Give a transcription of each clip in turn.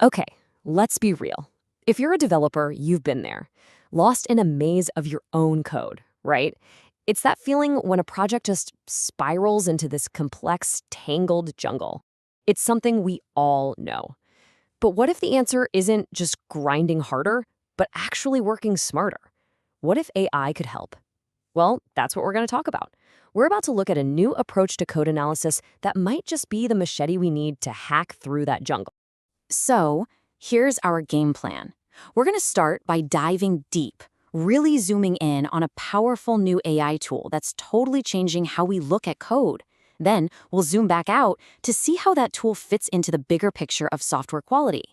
Okay, let's be real. If you're a developer, you've been there, lost in a maze of your own code, right? It's that feeling when a project just spirals into this complex, tangled jungle. It's something we all know. But what if the answer isn't just grinding harder, but actually working smarter? What if AI could help? Well, that's what we're going to talk about. We're about to look at a new approach to code analysis that might just be the machete we need to hack through that jungle. So, here's our game plan. We're going to start by diving deep, really zooming in on a powerful new AI tool that's totally changing how we look at code. Then, we'll zoom back out to see how that tool fits into the bigger picture of software quality.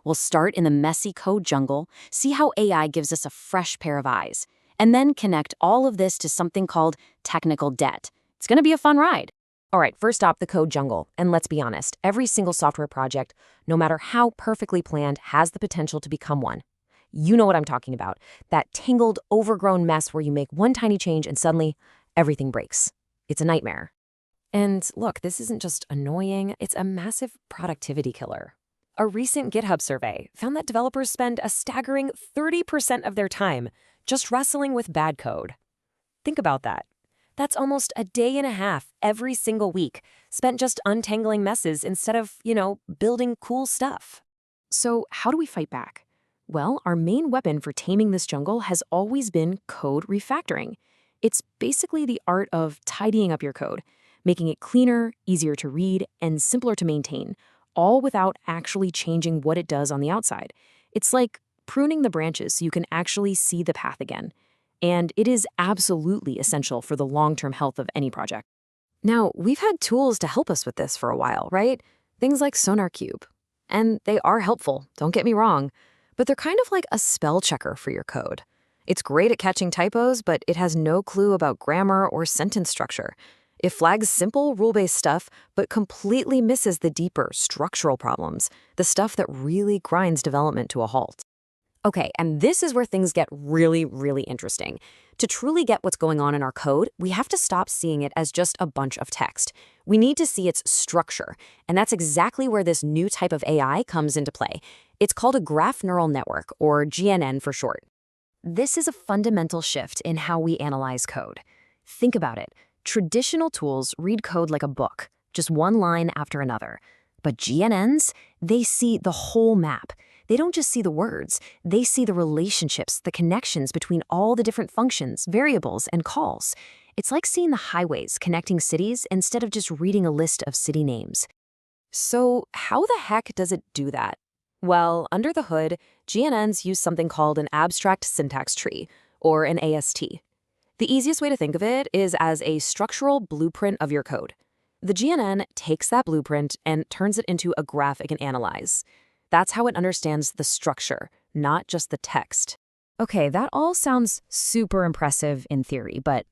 We'll start in the messy code jungle, see how AI gives us a fresh pair of eyes, and then connect all of this to something called technical debt. It's going to be a fun ride. All right, first stop the code jungle. And let's be honest, every single software project, no matter how perfectly planned, has the potential to become one. You know what I'm talking about. That tangled, overgrown mess where you make one tiny change and suddenly everything breaks. It's a nightmare. And look, this isn't just annoying, it's a massive productivity killer. A recent GitHub survey found that developers spend a staggering 30% of their time just wrestling with bad code. Think about that. That's almost a day and a half every single week spent just untangling messes instead of, building cool stuff. So how do we fight back? Well, our main weapon for taming this jungle has always been code refactoring. It's basically the art of tidying up your code, making it cleaner, easier to read, and simpler to maintain, all without actually changing what it does on the outside. It's like pruning the branches so you can actually see the path again. And it is absolutely essential for the long-term health of any project. Now, we've had tools to help us with this for a while, right? Things like SonarQube. And they are helpful, don't get me wrong, but they're kind of like a spell checker for your code. It's great at catching typos, but it has no clue about grammar or sentence structure. It flags simple, rule-based stuff, but completely misses the deeper structural problems, the stuff that really grinds development to a halt. Okay, and this is where things get really, really interesting. To truly get what's going on in our code, we have to stop seeing it as just a bunch of text. We need to see its structure, and that's exactly where this new type of AI comes into play. It's called a graph neural network, or GNN for short. This is a fundamental shift in how we analyze code. Think about it. Traditional tools read code like a book, just one line after another. But GNNs, they see the whole map. They don't just see the words, they see the relationships, the connections between all the different functions, variables, and calls. It's like seeing the highways connecting cities instead of just reading a list of city names. So how the heck does it do that? Well, under the hood, GNNs use something called an abstract syntax tree, or an AST. The easiest way to think of it is as a structural blueprint of your code. The GNN takes that blueprint and turns it into a graph it can analyze. That's how it understands the structure, not just the text. Okay, that all sounds super impressive in theory, but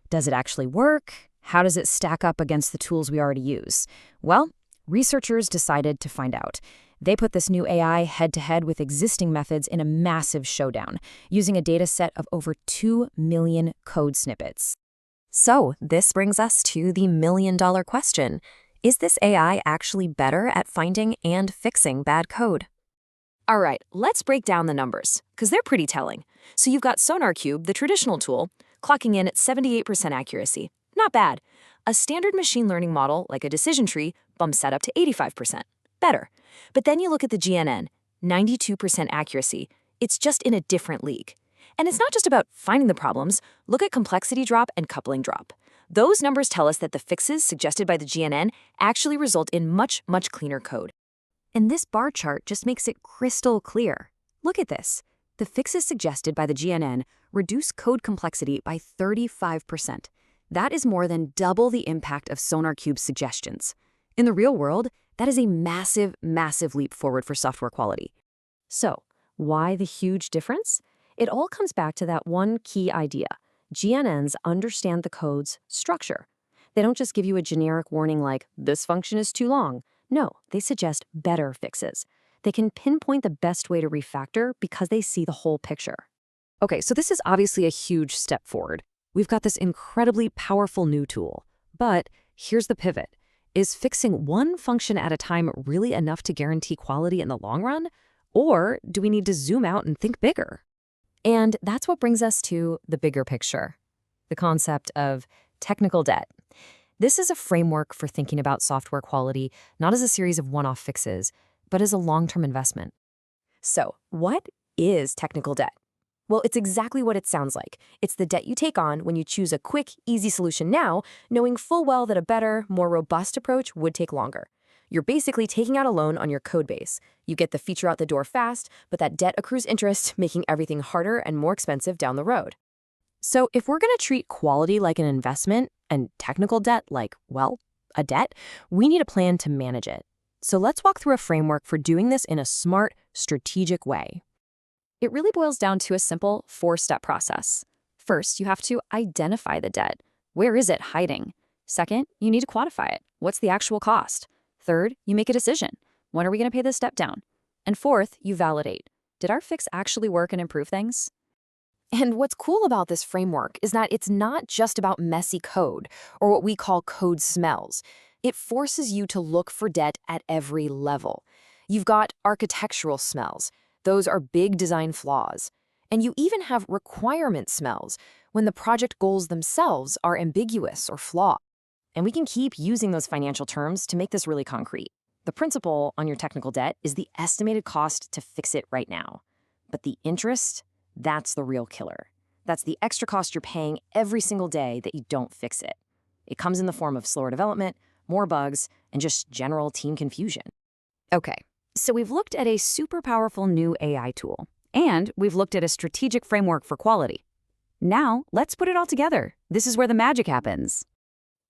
does it actually work? How does it stack up against the tools we already use? Well, researchers decided to find out. They put this new AI head-to-head with existing methods in a massive showdown, using a data set of over 2 million code snippets. So this brings us to the million-dollar question. Is this AI actually better at finding and fixing bad code? All right, let's break down the numbers, because they're pretty telling. So you've got SonarQube, the traditional tool, clocking in at 78% accuracy. Not bad. A standard machine learning model, like a decision tree, bumps that up to 85%. Better. But then you look at the GNN, 92% accuracy. It's just in a different league. And it's not just about finding the problems. Look at complexity drop and coupling drop. Those numbers tell us that the fixes suggested by the GNN actually result in much, much cleaner code. And this bar chart just makes it crystal clear. Look at this. The fixes suggested by the GNN reduce code complexity by 35%. That is more than double the impact of SonarQube's suggestions. In the real world, that is a massive, massive leap forward for software quality. So, why the huge difference? It all comes back to that one key idea. GNNs understand the code's structure. They don't just give you a generic warning like, this function is too long. No, they suggest better fixes. They can pinpoint the best way to refactor because they see the whole picture. Okay, so this is obviously a huge step forward. We've got this incredibly powerful new tool. But here's the pivot. Is fixing one function at a time really enough to guarantee quality in the long run? Or do we need to zoom out and think bigger? And that's what brings us to the bigger picture, the concept of technical debt. This is a framework for thinking about software quality, not as a series of one-off fixes, but as a long-term investment. So, what is technical debt? Well, it's exactly what it sounds like. It's the debt you take on when you choose a quick, easy solution now, knowing full well that a better, more robust approach would take longer. You're basically taking out a loan on your code base. You get the feature out the door fast, but that debt accrues interest, making everything harder and more expensive down the road. So if we're going to treat quality like an investment and technical debt like, well, a debt, we need a plan to manage it. So let's walk through a framework for doing this in a smart, strategic way. It really boils down to a simple 4-step process. First, you have to identify the debt. Where is it hiding? Second, you need to quantify it. What's the actual cost? Third, you make a decision. When are we going to pay this step down? And fourth, you validate. Did our fix actually work and improve things? And what's cool about this framework is that it's not just about messy code, or what we call code smells. It forces you to look for debt at every level. You've got architectural smells. Those are big design flaws. And you even have requirement smells, when the project goals themselves are ambiguous or flawed. And we can keep using those financial terms to make this really concrete. The principal on your technical debt is the estimated cost to fix it right now. But the interest, that's the real killer. That's the extra cost you're paying every single day that you don't fix it. It comes in the form of slower development, more bugs, and just general team confusion. Okay, so we've looked at a super powerful new AI tool, and we've looked at a strategic framework for quality. Now, let's put it all together. This is where the magic happens.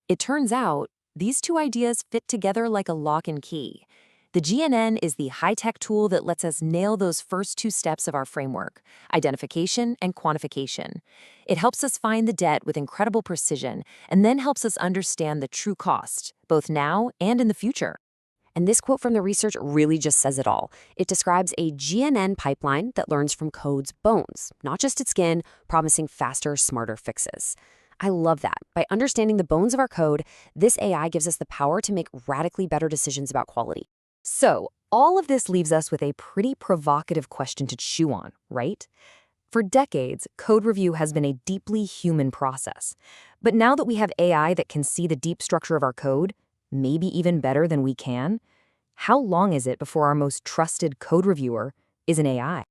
It turns out, these two ideas fit together like a lock and key. The GNN is the high-tech tool that lets us nail those first 2 steps of our framework, identification and quantification. It helps us find the debt with incredible precision and then helps us understand the true cost, both now and in the future. And this quote from the research really just says it all. It describes a GNN pipeline that learns from code's bones, not just its skin, promising faster, smarter fixes. I love that. By understanding the bones of our code, this AI gives us the power to make radically better decisions about quality. So, all of this leaves us with a pretty provocative question to chew on, right? For decades, code review has been a deeply human process. But now that we have AI that can see the deep structure of our code, maybe even better than we can, how long is it before our most trusted code reviewer is an AI?